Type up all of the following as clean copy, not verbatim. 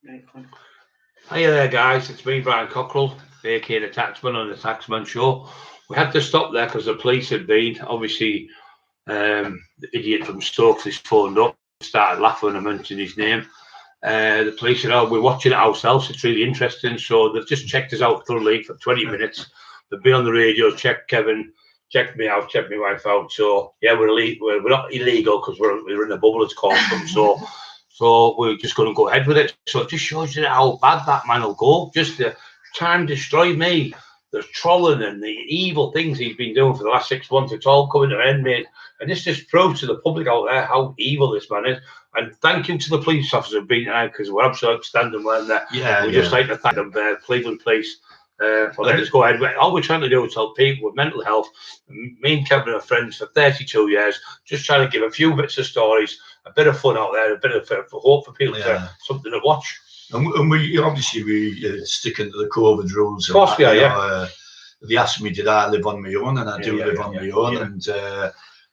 Hiya there, guys. It's me, Brian Cockerill, aka the Taxman on the Taxman Show. We had to stop there because the police had been. Obviously, the idiot from Stokes has phoned up, started laughing when I mentioned his name. The police said, "Oh, we're watching it ourselves. It's really interesting." So they've just checked us out thoroughly for 20 minutes. They've been on the radio, checked Kevin, checked me out, checked my wife out. So yeah, we're not illegal because we're in a bubble, it's called. So we're just going to go ahead with it. So it just shows you how bad that man will go. Just to try and destroy me. The trolling and the evil things he's been doing for the last 6 months, it's all coming to an end, mate. And this just proves to the public out there how evil this man is. And thank you to the police officers who've been out, because we're absolutely outstanding when they're. We'd just like to thank them, Cleveland Police, for letting us go ahead. All we're trying to do is help people with mental health. Me and Kevin are friends for 32 years, just trying to give a few bits of stories, a bit of fun out there, a bit of hope for people to something to watch. And we obviously sticking to the COVID rules. Of course we are, they asked me, did I live on my own? And I do live on my own. And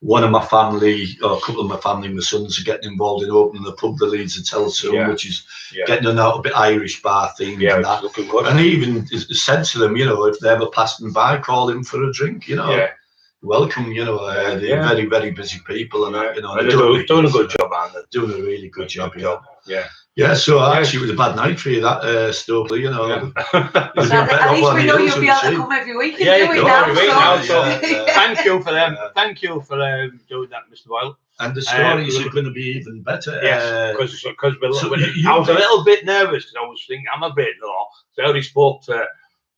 one of my family, or a couple of my family, my sons are getting involved in opening the pub, the Leeds Hotel soon, which is getting a little bit Irish bar theme. And that. Looking good. And even said to them, if they ever passing by, call in for a drink, welcome, they're very, very busy people, and that, and they're doing a good job, aren't they? Doing a really good job. So actually it was a bad night for you, that Stokely, At least we know you'll be able to come every week and do it now. Thank you for them. Thank you for doing that, Mr. Boyle. And the stories are going to be even better. Yes, because I was a little bit nervous because I was thinking, I'm a bit law. So I already spoke to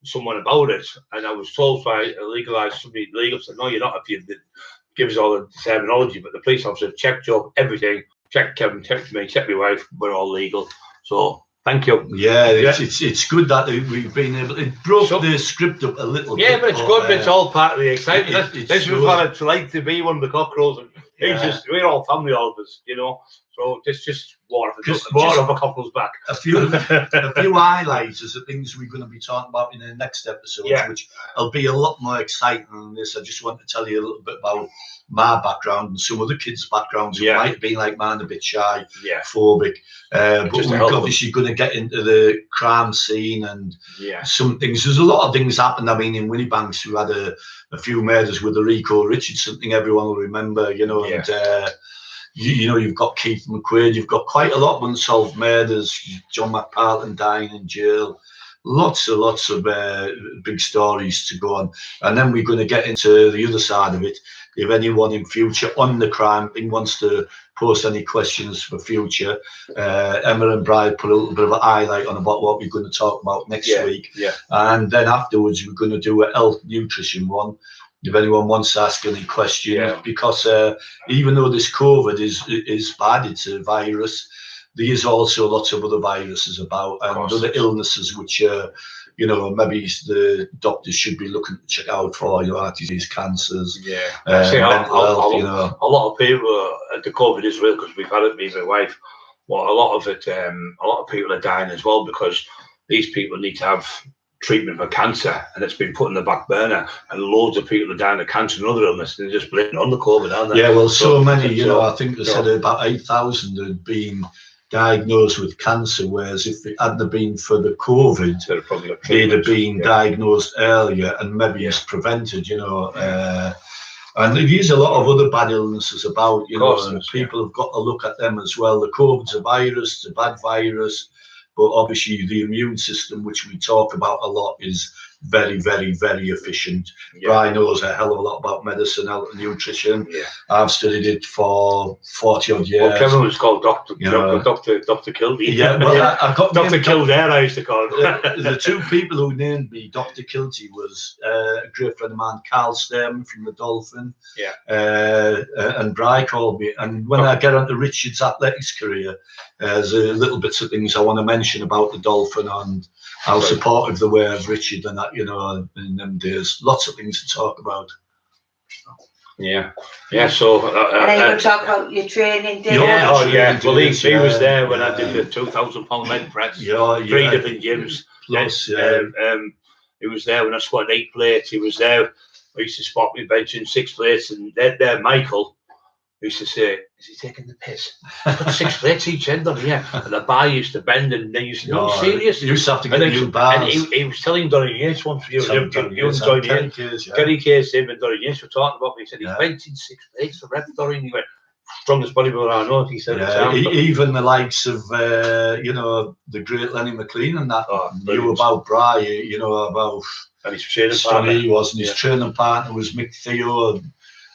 someone about it, and I was told by a legalised somebody legal said, "No, you're not if you give us all the terminology." But the police officer checked up everything. Check Kevin, check me, check my wife. We're all legal. So thank you. It's good that we've been able. It broke the script up a little bit. Yeah, but it's good. But it's all part of the excitement. This is what it's like to be one of the Cockerills. And we're all family, all of us, So it's just water off a couple's back. A few highlights of things we're going to be talking about in the next episode, which will be a lot more exciting than this. I just want to tell you a little bit about my background and some other kids' backgrounds who might have been like mine, a bit shy, phobic. But we're obviously going to get into the crime scene and some things. There's a lot of things happened. I mean, in Winniebanks, we had a few murders with the Rico Richards, something everyone will remember, and you've got Keith McQuaid, you've got quite a lot of unsolved murders, John McPartlin dying in jail, lots of big stories to go on. And then we're going to get into the other side of it. If anyone in future on the crime thing wants to post any questions for future, Emma and Brian put a little bit of a highlight on about what we're going to talk about next week. And then afterwards, we're going to do a health nutrition one. If anyone wants to ask any questions, because even though this COVID is bad, it's a virus, there is also lots of other viruses about and other illnesses which, maybe the doctors should be looking to check out for, heart disease, cancers, mental health, A lot of people, the COVID is real because we've had it, me and my wife. Well, a lot of people are dying as well because these people need to have treatment for cancer, and it's been put in the back burner, and loads of people are dying of cancer and other illness, and they're just blaming on the COVID, aren't they? Yeah, well, so many, I think they said about 8,000 had been diagnosed with cancer, whereas if it hadn't been for the COVID, they'd have been diagnosed earlier and maybe it's prevented, and there is a lot of other bad illnesses about, and people have got to look at them as well. The COVID's a virus, it's a bad virus, but obviously the immune system, which we talk about a lot, is very, very, very efficient. Brian knows a hell of a lot about medicine, health and nutrition. I've studied it for 40 odd years. Well, Kevin was called Dr. Kilty. Yeah, well, I got Dr. Kildare, I used to call him. The two people who named me Dr. Kilty was a great friend of mine, Carl Sturman from the Dolphin. And Brian called me. And when I get onto Richard's athletics career, there's a little bits of things I want to mention about the Dolphin and how supportive they were of Richard and that, in them days. Lots of things to talk about. So and then you talk about your training, didn't you? Well, he was there when I did the 2,000-pound leg press. 3 different gyms. Plus, he was there when I squatted 8 plates. He was there. I used to spot me benching 6 plates, and there, Michael We used to say, is he taking the piss? Put 6 plates each end on here. And the bar used to bend and they used to go, serious? You used to have to get new bars. And he was telling Donny Yates once, you and Donny Yates, Kenny Case, him and Donny Yates were talking about me. He said, he's benching 6 plates for Red Doreen. He went, strongest bodybuilder I know, he said. Even the likes of, you know, the great Lenny McLean and that knew about Bry, you know, about and his training partner. He was, and his training partner was Mick Theo,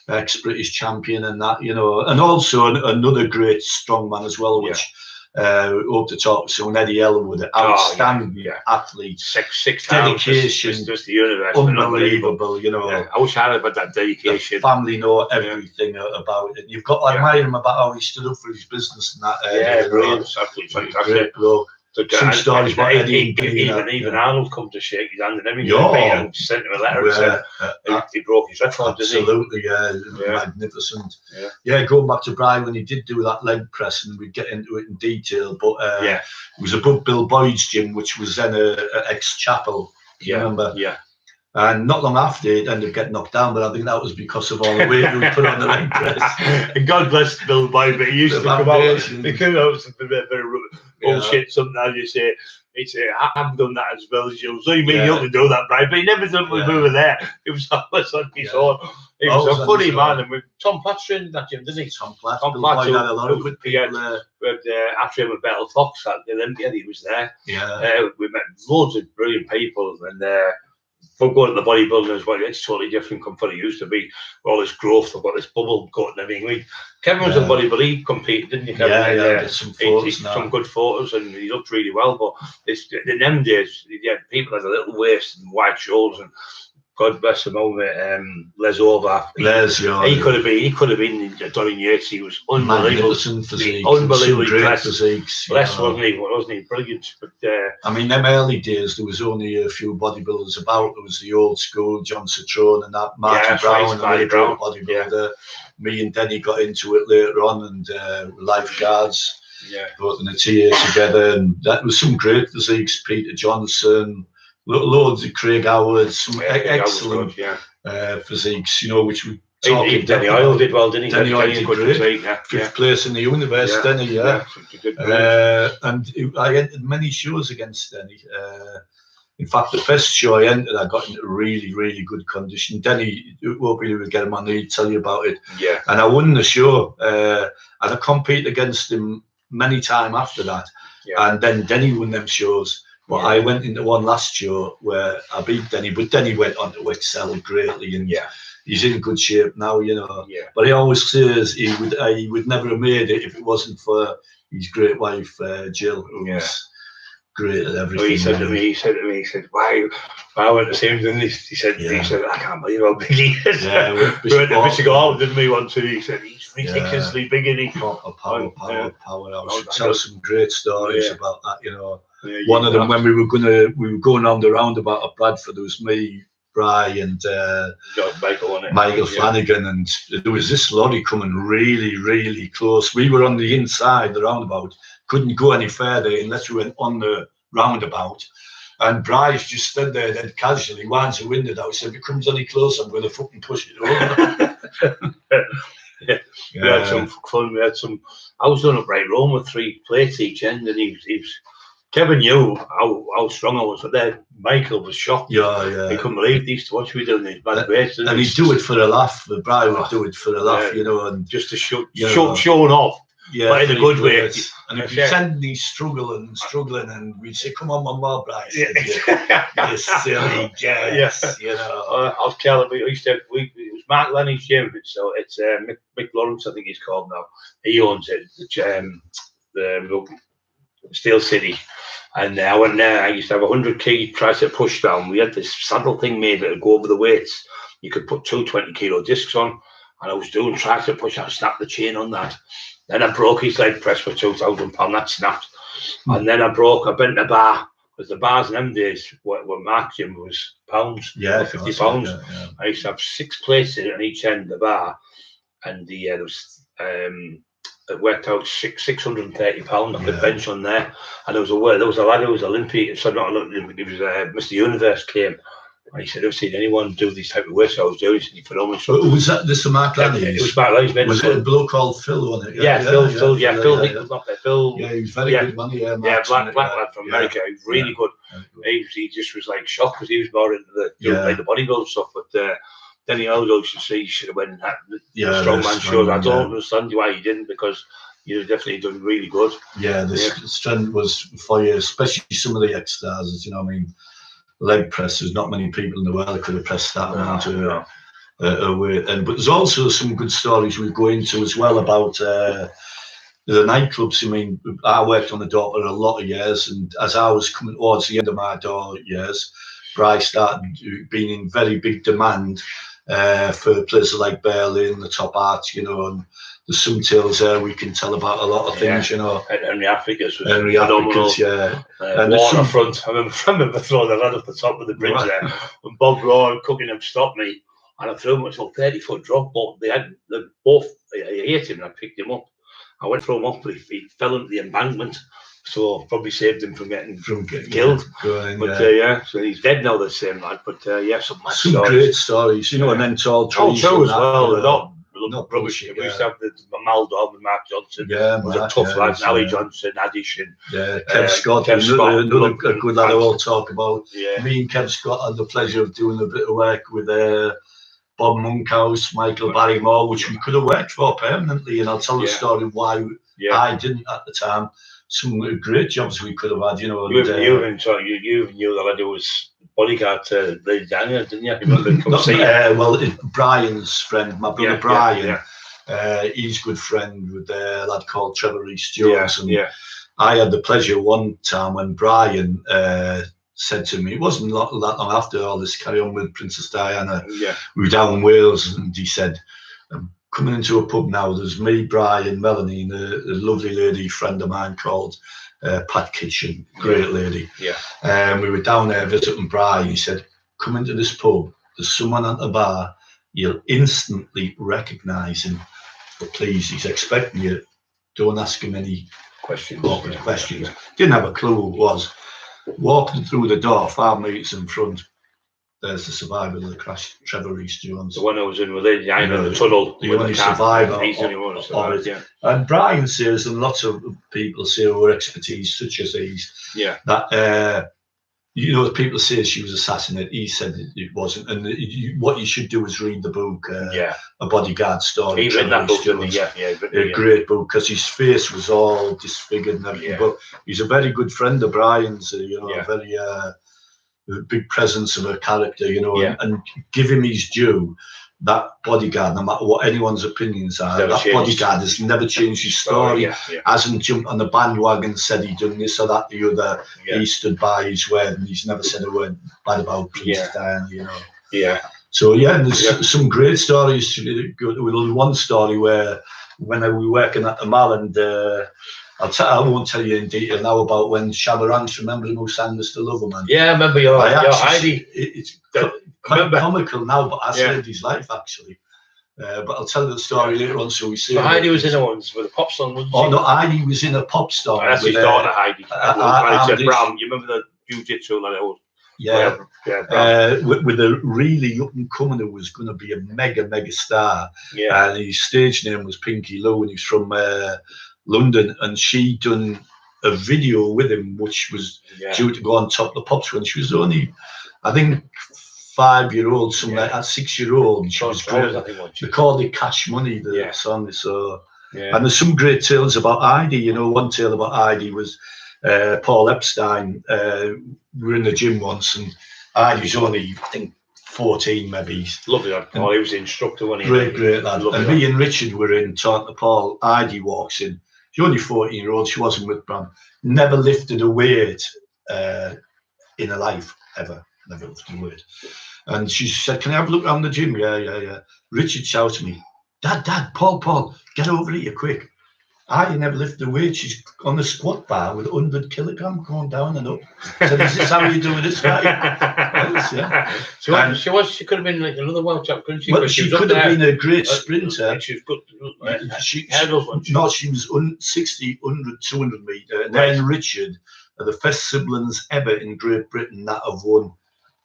ex-British champion and that, you know, and also another great strongman as well, which hope to talk soon, Eddie Elwood, outstanding athlete, six dedication, just the universe, unbelievable, you know. I wish I had about that dedication. The family know everything about it. You've got to admire him about how he stood up for his business and that. Brilliant, absolutely great bloke. Some stories about Eddie. Even Arnold come to shake his hand and everything. And sent him a letter and said he broke his record. Absolutely, magnificent. Going back to Brian when he did do that leg press, and we'd get into it in detail. But it was above Bill Boyd's gym, which was then a ex-chapel. Remember? Yeah. And not long after, it ended up getting knocked down, but I think that was because of all the weight he put on the leg press. And God bless Bill Boyd, but he used to come out with a bit of bullshit sometimes. You say, he'd say, I haven't done that as well as you. So you mean you ought to do that, Brian? But he never done when we were there. It was always on his own. He was a funny man. And Tom Platt trained that gym, didn't he? Tom Platt. Tom Platt had a lot of good people after him with Battle Fox at the Olympia, he was there. We met loads of brilliant people, and for going to the bodybuilding as well, it's totally different from what it used to be. All this growth, I've got this bubble gut and everything. Kevin was a bodybuilder, he competed, didn't he, Kevin? Did some photos some good photos, and he looked really well. But in them days, people had a little waist and wide shoulders, and God bless him, Les Over. He could have been Donny Yates. He was unbelievable. Unbelievably blessed. Blessed, wasn't he? Brilliant. But I mean, them early days, there was only a few bodybuilders about. There was the old school, John Citrone and that, Martin Brown, bodybuilder. Me and Denny got into it later on, and lifeguards. Both in the TA together, and that was some great physiques. Peter Johnson. Loads of Craig Howard, some excellent physiques, you know, which we talking. Denny Oil did well, didn't he? Denny Oil did great. Fifth place in the universe, Denny, and I entered many shows against Denny. In fact, the first show I entered, I got into really, really good condition. Denny, hopefully we'll get him on there to tell you about it. And I won the show, and I competed against him many times after that. And then Denny won them shows. But I went into one last show where I beat Denny, but Denny went on to excel greatly, and he's in good shape now, you know. But he always says he would never have made it if it wasn't for his great wife, Jill, who was great at everything. He said to me, why I went to see him, didn't he? He said, I can't believe how big he is. We went to Bishop Hall, didn't we, once? He said, he's ridiculously big, isn't he? Power. I should tell some great stories about that, you know. One of them, when we were going on the roundabout at Bradford, there was me, Bry, and Michael Flanagan, and there was this lorry coming really, really close. We were on the inside, the roundabout, couldn't go any further unless we went on the roundabout. And Bryce just stood there then casually, winds the window down, said, if it comes any closer, I'm going to fucking push it over. We had some fun. I was doing a right roam with 3 plates each end, and he was Kevin knew how strong I was, but then Michael was shocked. He couldn't believe these to watch me doing these bad weights. And he'd do it for a laugh. The Brian would do it for a laugh, you know, and just to showing off. But in a good way. And if you send me struggling, and we'd say, "Come on, one more, Brian." You silly guys, you know. I'll tell him. It was Mark Lenny's gym, so it's Mick Lawrence, I think he's called now. He owns it. The Steel City. And I went there. I used to have 100 kg tricep push down. We had this saddle thing made that would go over the weights. You could put 2 20-kilo discs on, and I was doing tricep push. I snapped the chain on that. Then I broke his leg press for £2,000. That snapped. And then I bent the bar, because the bars in them days were marked gym was pounds, 50 pounds. I used to have 6 plates in each end of the bar, and there was it worked out £630 on the bench on there. And there was a lad who was Olympic, so not Olympic, it was Mr. Universe came. I said, I've seen anyone do these type of work. So I was doing it for almost. Was that this Mark Lanny's? It was Mark Lanny's. Was it a bloke called Phil, wasn't it? Yeah, Phil. Phil. Yeah, he was very good money. Yeah, black lad from America. He was really good. He just was like shocked because he was more into the bodybuilding stuff. But then he also he should have went at the strongman shows. I don't understand why he didn't, because you've definitely done really good. Yeah, the strength was for you, especially some of the ex-stars. You know what I mean? Leg press, there's not many people in the world that could have pressed that amount of weight. But there's also some good stories we go into as well about the nightclubs. I mean, I worked on the door for a lot of years, and as I was coming towards the end of my door years, Bryce started being in very big demand for places like Berlin, the Top Arts, you know, and there's some tales there we can tell about a lot of things, you know. Henry Africa's was phenomenal. And waterfront. I remember throwing the lad off the top of the bridge there, and Bob Raw and Cookingham stopped me, and I threw him a 30-foot drop, but they both, I hit him and I picked him up. I went to throw him off, but he fell into the embankment, so probably saved him from getting killed. So he's dead now, the same lad. But some great stories, you know, and then tall trees. Tall as well. Not rubbish. We used to have the Maldon with Mark Johnson. Yeah, was a tough lad. Ali Johnson, Adish, and Kev Scott. Another good lad I will talk about. Me and Kev Scott had the pleasure of doing a bit of work with Bob Monkhouse, Michael Barrymore, which we could have worked for permanently. And I'll tell the story why I didn't at the time. Some great jobs we could have had, you know. And, you knew the lad who was bodyguard to Lady Daniel, didn't you? Remember Brian's friend, my brother Brian. He's a good friend with a lad called Trevor Rees-Jones. I had the pleasure one time when Brian said to me, it wasn't that long after all this carry on with Princess Diana. We were down in Wales, and he said, I'm coming into a pub now, there's me, Brian, Melanie, and a lovely lady friend of mine called Pat Kitchen, great lady. We were down there visiting Brian. He said, come into this pub, there's someone at the bar, you'll instantly recognise him, but please, he's expecting you, don't ask him any questions. Didn't have a clue who it was. Walking through the door, 5 metres in front, there's the survivor of the crash, Trevor Rees-Jones. The one who was in with it, the tunnel. The only survivor of it. And Brian says, and lots of people say over expertise such as these, that, you know, people say she was assassinated. He said it wasn't. And what you should do is read the book, A Bodyguard Story. He read that book, didn't he? A great book, because his face was all disfigured and everything. But he's a very good friend of Brian's, you know, a very big presence of a character, you know, and give him his due. That bodyguard, no matter what anyone's opinions are, bodyguard has never changed his story. Hasn't jumped on the bandwagon, said he done this or that, the other. He stood by his word, and he's never said a word bad about Princess Diana, you know. So there's some great stories. One story where when I was working at the mall, and I won't tell you in detail now about when Shabba Ranks, remember him who sang Mr. Loverman? Yeah, I remember your Heidi. It's quite comical now, but I saved his life actually. But I'll tell you the story later on, so we see. So Heidi was in the ones with a pop song, wasn't she? Oh no, Heidi was in a pop song. That's his daughter, Heidi. Bram, you remember the jiu-jitsu that I was? With a really up and coming who was going to be a mega star. And his stage name was Pinky Lou, and he's from London, and she done a video with him which was due to go on Top of the Pops when she was only, I think, 5-year-old, something like that, 6-year-old. She was great. They called it Cash Money, the song. So and there's some great tales about Heidi. You know, one tale about Heidi was Paul Epstein. We were in the gym once, and Heidi's only, I think, 14 maybe. Lovely lad. He was the instructor when he great lad. And me and Richard were in talking to Paul. Heidi walks in. She's only 14-year-old. She wasn't with Bram. Never lifted a weight in her life ever. Never lifted a weight. And she said, "Can I have a look around the gym?" Yeah. Richard shouts to me, "Dad, Paul, get over here quick." I never lifted a weight. She's on the squat bar with 100 kilogram going down and up. So this is how you do it, it's right. She could have been like another world champ, couldn't she? Well, she could have been a great sprinter. She was good. She was 60, 100, 200 metre. And then Richard are the first siblings ever in Great Britain that have won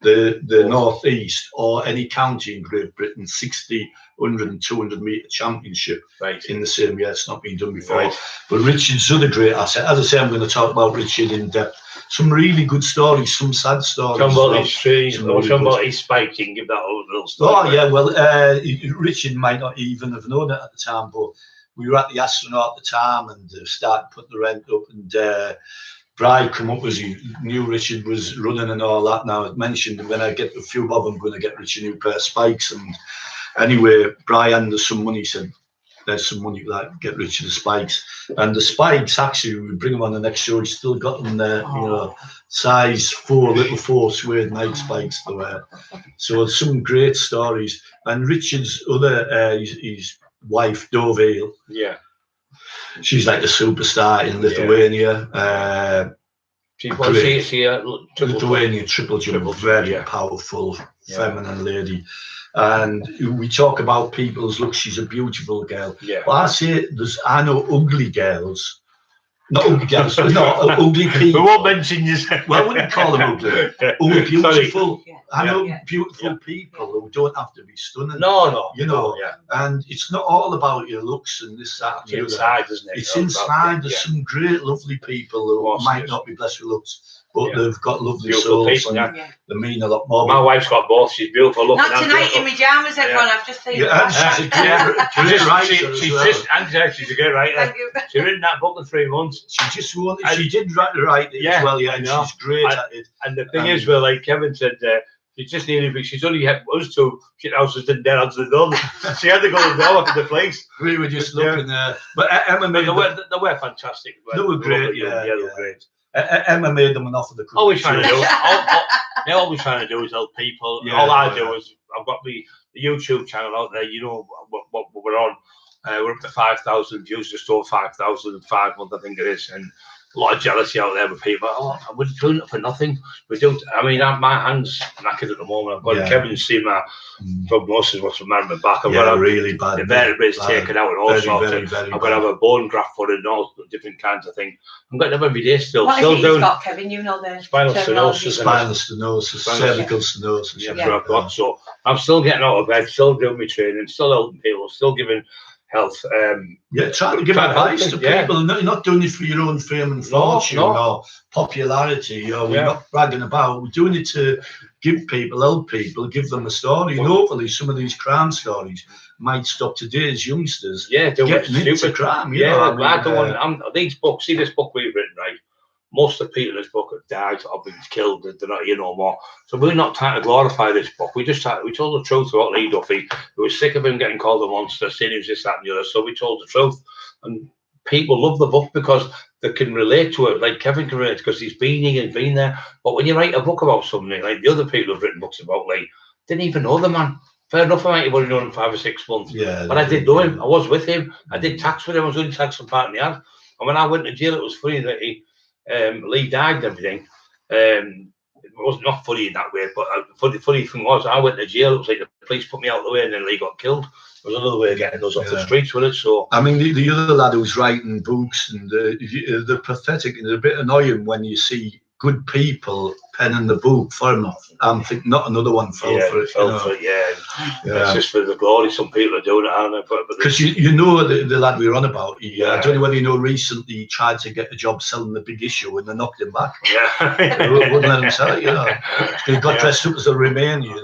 the North East or any county in Great Britain 60, 100 and 200 metre championship in the same year. It's not been done before. But Richard's other great asset. As I say, I'm going to talk about Richard in depth. Some really good stories, some sad stories. Talking about his spikes, you can give that a little story. Oh, yeah, well, Richard might not even have known it at the time, but we were at the Astronaut at the time and started putting the rent up, and Bride come up as he knew Richard was running and all that. Now, I mentioned when I get a few bob, I'm going to get Richard a new pair of spikes. And anyway, Brian, there's some money, he said, there's some money for that, get Richard the spikes. And the spikes, actually, we bring them on the next show, he's still got them there, you know, size 4, little 4 suede night spikes to wear. So some great stories. And Richard's other, his wife, Dovale. Yeah. She's like a superstar in Lithuania. Lithuania triple jump, very powerful, feminine lady. And we talk about people's look. She's a beautiful girl. Yeah. But I say I know ugly girls. Not ugly girls, no, ugly people. We won't mention you. Well, I wouldn't call them ugly. Beautiful. I know beautiful people who don't have to be stunning. No. You know, and it's not all about your looks and this, that, and it's inside, isn't it? It's inside. There's some great, lovely people who might not be blessed with looks, but they've got lovely beautiful souls people, and they mean a lot more. My wife's got both. She's beautiful looking. Not tonight in pyjamas, everyone. I've just seen. She's a great writer. She's a great writer. She's written that book in 3 months. She did write it as well, and she's great at it. And the thing is, well, like Kevin said, she just needed, she's only had us two shit houses didn't dare answer the door. She had to go to the door to the place. We were just looking there. But Emma made they were fantastic. They were great, they were great. Emma made them an offer the always trying to do they're always trying to do is help people. All I do is I've got the YouTube channel out there, you know what we're on. We're up to 5,000 views, just over 5,000 in 5 months, I think it is, and a lot of jealousy out there with people. Oh, we're doing it for nothing. We do. I mean, my hands knackered at the moment. I've got Kevin's seen my prognosis, what's the matter with my back. I've got really bad. The vertebrae taken out and all sorts. I've got to have a bone graft put in and all different kinds of things. I'm getting up every day still. What still is it you've got, Kevin? You know the spinal stenosis, cervical stenosis. I've got. So I'm still getting out of bed, still doing my training, still helping people, still giving health. Trying to give advice to people. You're not doing it for your own fame and fortune or popularity. We're not bragging about. We're doing it to give people, help people, give them a story. And hopefully some of these crime stories might stop today's youngsters getting into crime. These books, see this book we've written, right? Most of the people in this book have died or been killed. They're not here no more. So we're not trying to glorify this book. We told the truth about Lee Duffy. We were sick of him getting called a monster, saying he was this, that, and the other. So we told the truth. And people love the book because they can relate to it. Like Kevin can relate because he's been here and been there. But when you write a book about something, like the other people who've written books about, like, didn't even know the man. Fair enough, I might have only known him 5 or 6 months. But I did know him. I was with him. I did tax with him. I was doing tax and part in the ad. And when I went to jail, it was funny that Lee died and everything. It was not funny in that way, but the funny thing was I went to jail. It was like the police put me out of the way and then Lee got killed. There was another way of getting us off the streets with it. So I mean, the other lad who's writing books and the pathetic and a bit annoying when you see good people penning the book for him. I'm thinking not another one fell for it. It's just for the glory. Some people are doing it, aren't they? Because you know the lad we were on about. I don't know whether you know. Recently, he tried to get a job selling the Big Issue, and they knocked him back. They wouldn't let him sell it. You know, he got dressed up as a Romanian.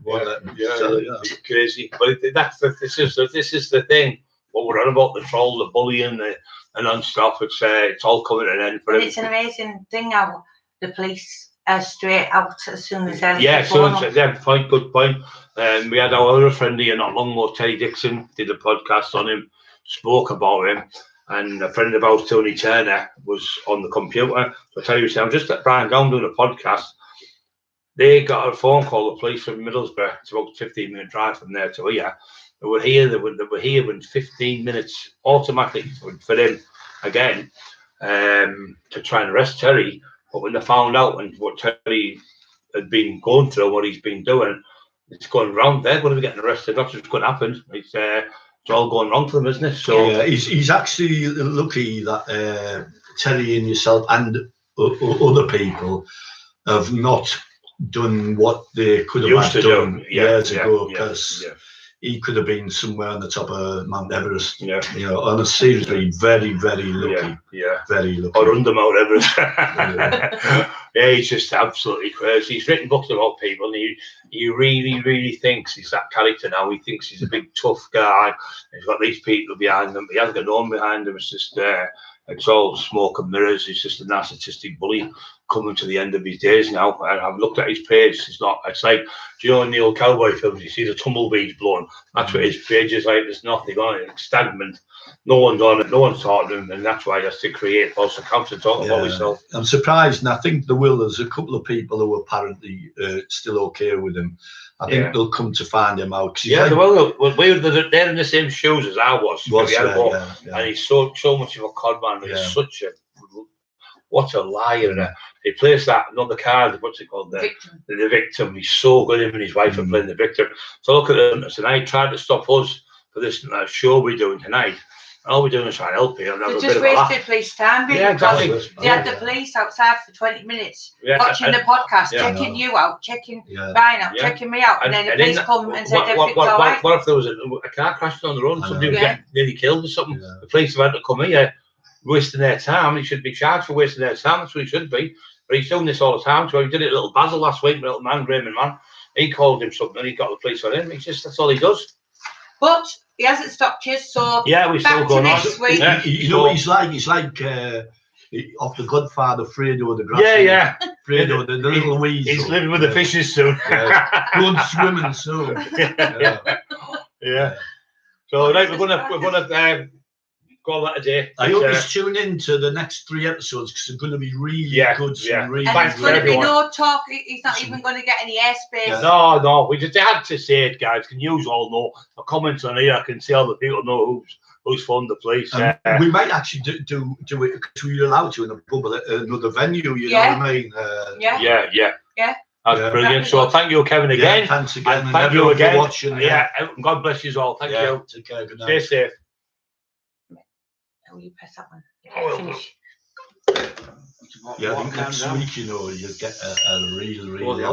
It's crazy. But this is the thing. What we're on about, the troll, the bullying, and non-stop. It's all coming to an end for him. It's an amazing thing how the police are straight out as soon as they're good point. We had our other friend here not long ago, Terry Dixon, did a podcast on him, spoke about him, and a friend of ours, Tony Turner, was on the computer. So Terry was saying, I'm just at Brian Down doing a podcast. They got a phone call, the police from Middlesbrough. It's about a 15-minute drive from there to here. They were here in 15 minutes automatically for him again to try and arrest Terry. But when they found out and what Terry had been going through, what he's been doing, it's going wrong. They're going to be getting arrested. That's what's going to happen. It's all going wrong for them, isn't it? So he's actually lucky that Terry and yourself and other people have not done what they could have Used had to done do. years ago, yeah, because yeah. he could have been somewhere on the top of Mount Everest. Yeah. You know, on a seriously, very, very lucky. Yeah. Very lucky. Or under Mount Everest. Yeah, he's just absolutely crazy. He's written books about people, and he really, really thinks he's that character now. He thinks he's a big, tough guy. He's got these people behind him. He hasn't got no one behind him. It's just, it's all smoke and mirrors. He's just a narcissistic bully coming to the end of his days now. And I've looked at his page. It's like, do you know in the old cowboy films, you see the tumbleweeds blowing? That's what his page is like. There's nothing on it. It's stagnant. No one's on it. No one's talking to him. And that's why he has to create false accounts and talk about himself. I'm surprised, and I think there's a couple of people who are apparently still okay with him. I think they'll come to find him out. Yeah, well, they're in the same shoes as I was. And he's so much of a con man. He's such a what a liar. And he plays that another card. What's it called? The victim. He's so good. Him and his wife are playing the victim. So look at them tonight, trying to stop us for this show we're doing tonight. All we're doing is trying to help you. They just wasted police time. Yeah, exactly. They had the police outside for 20 minutes watching the podcast, checking you out, checking Ryan out, checking me out, and then the police come and said everything's all right. What if there was a car crashing on the road, somebody was getting nearly killed or something? The police have had to come here, wasting their time. He should be charged for wasting their time. That's what he should be. But he's doing this all the time. So he did it little Basil last week, little man, Graham man. He called him something and he got the police on him. That's all he does. But he hasn't stopped you, so we're still going on. You know, he's like off the Godfather, Fredo the Grass. Fredo, the little weasel. He's living with the fishes soon. Going swimming soon. So right, we're gonna call that a day. I hope you tune in to the next 3 episodes because they're going to be really good. Really and there's going to be no talk. He's not even going to get any airspace. No. We just had to say it, guys. Can you all know? The comments on here, I can see all the people know who's phoned the police. We might actually do it because we're allowed to in a pub, another venue. You know what I mean? Yeah. That's brilliant. So thank you, Kevin, again. Thanks again. And thank you again for watching. God bless you all. Thank you. Take care. Good night. Stay safe. You press that one. Finish. I think next week, you know, you get a real